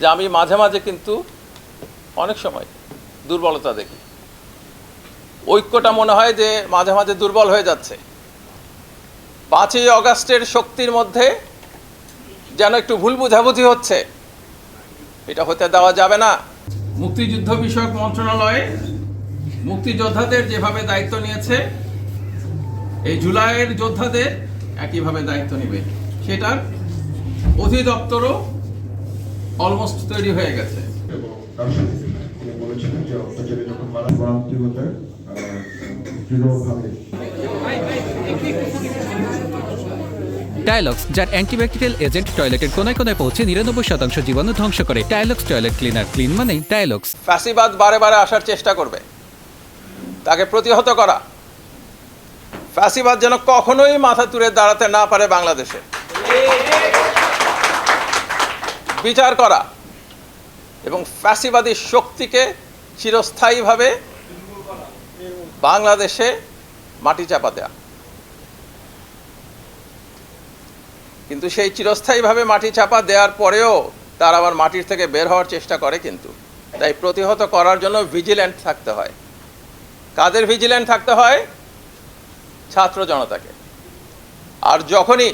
যে আমি মাঝে মাঝে কিন্তু অনেক সময় দুর্বলতা দেখি। ঐক্যটা মনে হয় যে মাঝে মাঝে দুর্বল হয়ে যাচ্ছে। 5ই অগাস্টের শক্তির মধ্যে যেন একটু ভুল বুঝাবুঝি হচ্ছে, এটা হতে দেওয়া যাবে না। মুক্তিযুদ্ধ বিষয়ক মন্ত্রণালয়ে মুক্তিযোদ্ধাদের যেভাবে দায়িত্ব নিয়েছে, এই জুলাইয়ের যোদ্ধাদের একইভাবে দায়িত্ব নেবে। সেটার অধিদপ্তরও অলমোস্ট তৈরি হয়ে গেছে। টাইলক্স, যার অ্যান্টিব্যাকটেরিয়াল এজেন্ট টয়লেটের কোনায় কোনায় পৌঁছে 99% জীবাণু ধ্বংস করে। টাইলক্স টয়লেট ক্লিনার, ক্লিন মানেই টাইলক্স। ফ্যাসিবাদ বারে বারে আসার চেষ্টা করবে, তাকে প্রতিহত করা। ফ্যাসিবাদ যেন কখনোই মাথা তুলে দাঁড়াতে না পারে বাংলাদেশে। বিচার করা এবং ফ্যাসিবাদী শক্তিকে চিরস্থায়ীভাবে বাংলাদেশে মাটি চাপা দেয়া। কিন্তু সেই চিরস্থায়ীভাবে মাটি চাপা দেওয়ার পরেও তার আবার মাটির থেকে বের হওয়ার চেষ্টা করে। কিন্তু তাই প্রতিহত করার জন্য ভিজিল্যান্ট থাকতে হয়। কাদের ভিজিল্যান্ট থাকতে হয়? ছাত্র জনতাকে। আর যখনই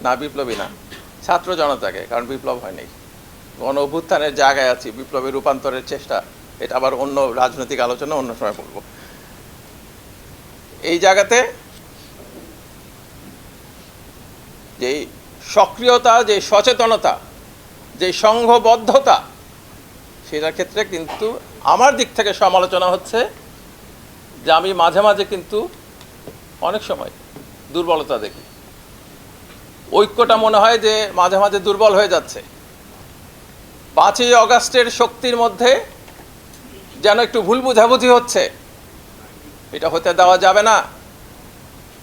না, বিপ্লবী না, ছাত্র জনতাকে, কারণ বিপ্লব হয়নি, গণ অভ্যুত্থানের জায়গায় আছি, বিপ্লবের রূপান্তরের চেষ্টা, এটা আবার অন্য রাজনৈতিক আলোচনা অন্য সময় বলবো। এই জায়গাতে যেই সক্রিয়তা, যে সচেতনতা, যে সংঘবদ্ধতা, সেটার ক্ষেত্রে কিন্তু আমার দিক থেকে সমালোচনা হচ্ছে যে আমি মাঝে মাঝে কিন্তু অনেক সময় দুর্বলতা দেখি। ঐক্যটা মনে হয় যে মাঝে মাঝে দুর্বল হয়ে যাচ্ছে। 5ই অগাস্টের শক্তির মধ্যে যেন একটু ভুল বুঝাবুঝি হচ্ছে, এটা হতে দেওয়া যাবে না।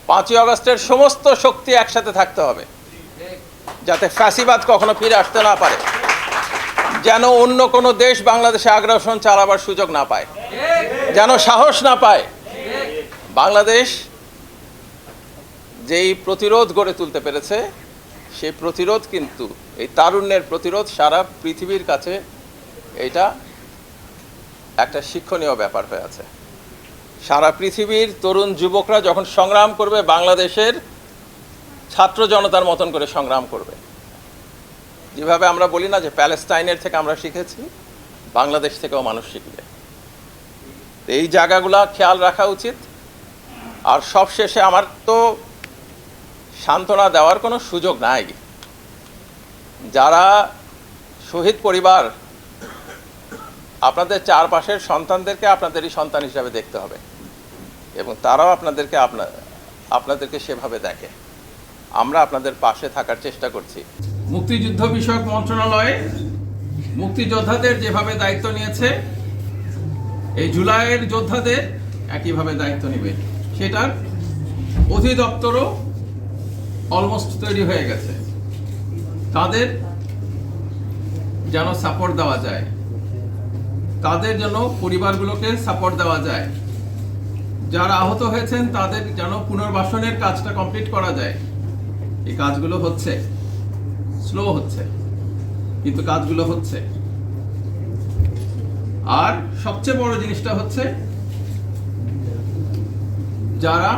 5ই অগাস্টের সমস্ত শক্তি একসাথে থাকতে হবে, যাতে ফ্যাসিবাদ কখনো ফিরে আসতে না পারে, যেন অন্য কোনো দেশ বাংলাদেশে আগ্রাসন চালাবার সুযোগ না পায়, যেন সাহস না পায়। বাংলাদেশ যেই প্রতিরোধ গড়ে তুলতে পেরেছে, সেই প্রতিরোধ কিন্তু, এই তারুণ্যের প্রতিরোধ, সারা পৃথিবীর কাছে এটা একটা শিক্ষণীয় ব্যাপার হয়ে আছে। সারা পৃথিবীর তরুণ যুবকরা যখন সংগ্রাম করবে, বাংলাদেশের ছাত্র জনতার মতন করে সংগ্রাম করবে। যেভাবে আমরা বলি না যে প্যালেস্টাইনের থেকে আমরা শিখেছি, বাংলাদেশ থেকেও মানুষ শিখবে। এই জায়গাগুলা খেয়াল রাখা উচিত। আর সবশেষে আমার তো সান্ত্বনা দেওয়ার কোনো সুযোগ নাই। যারা শহীদ পরিবার, আপনাদের চারপাশের সন্তানদেরকে আপনাদেরই সন্তান হিসাবে দেখতে হবে, এবং তারাও আপনাদেরকে সেভাবে দেখে। আমরা আপনাদের পাশে থাকার চেষ্টা করছি। মুক্তিযুদ্ধ বিষয়ক মন্ত্রণালয়ে মুক্তিযোদ্ধাদের যেভাবে দায়িত্ব নিয়েছে, এই জুলাইয়ের যোদ্ধাদের একইভাবে দায়িত্ব নেবে। সেটার অধিদপ্তরও অলমোস্ট তৈরি হয়ে গেছে। তাদের যেন সাপোর্ট দেওয়া যায়, তাদের যেন পরিবারগুলোকে সাপোর্ট দেওয়া যায়, যারা আহত হয়েছেন তাদের যেন পুনর্বাসনের কাজটা কমপ্লিট করা যায়। এই কাজগুলো হচ্ছে, স্লো হচ্ছে, কিন্তু কাজগুলো হচ্ছে। আর সবচেয়ে বড় জিনিসটা হচ্ছে, যারা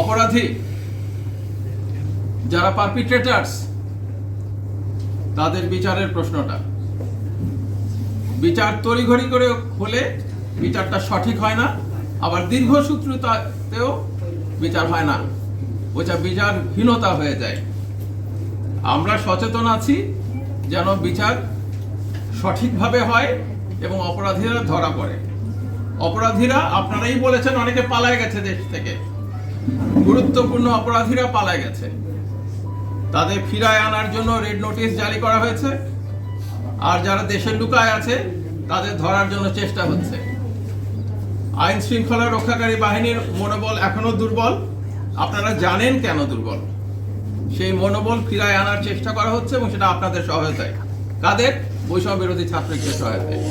অপরাধী, যারা পারপিট্রেটার্স, তাদের বিচারের প্রশ্নটা, বিচার তড়িঘড়ি করে হলে বিচারটা সঠিক হয় না, আবার দীর্ঘসূত্রতাতেও বিচার হয় না, ওইটা বিচারহীনতা হয়ে যায়। আমরা সচেতন আছি যেন বিচার সঠিকভাবে হয় এবং অপরাধীরা ধরা পড়ে। অপরাধীরা, আপনারাই বলেছেন, অনেকে পালায় গেছে দেশ থেকে, গুরুত্বপূর্ণ অপরাধীরা পালায় গেছে। তাদের ফিরায় আনার জন্য রেড নোটিশ জারি করা হয়েছে, আর যারা দেশে লুকায় আছে তাদের ধরার জন্য চেষ্টা হচ্ছে। আইন শৃঙ্খলা রক্ষাকারী বাহিনীর মনোবল এখনো দুর্বল। আপনারা জানেন কেন দুর্বল। সেই মনোবল ফিরায় আনার চেষ্টা করা হচ্ছে, এবং সেটা আপনাদের সহায়তায়। কাদের? বৈষম্য বিরোধী ছাত্রলীগের সহায়তায়।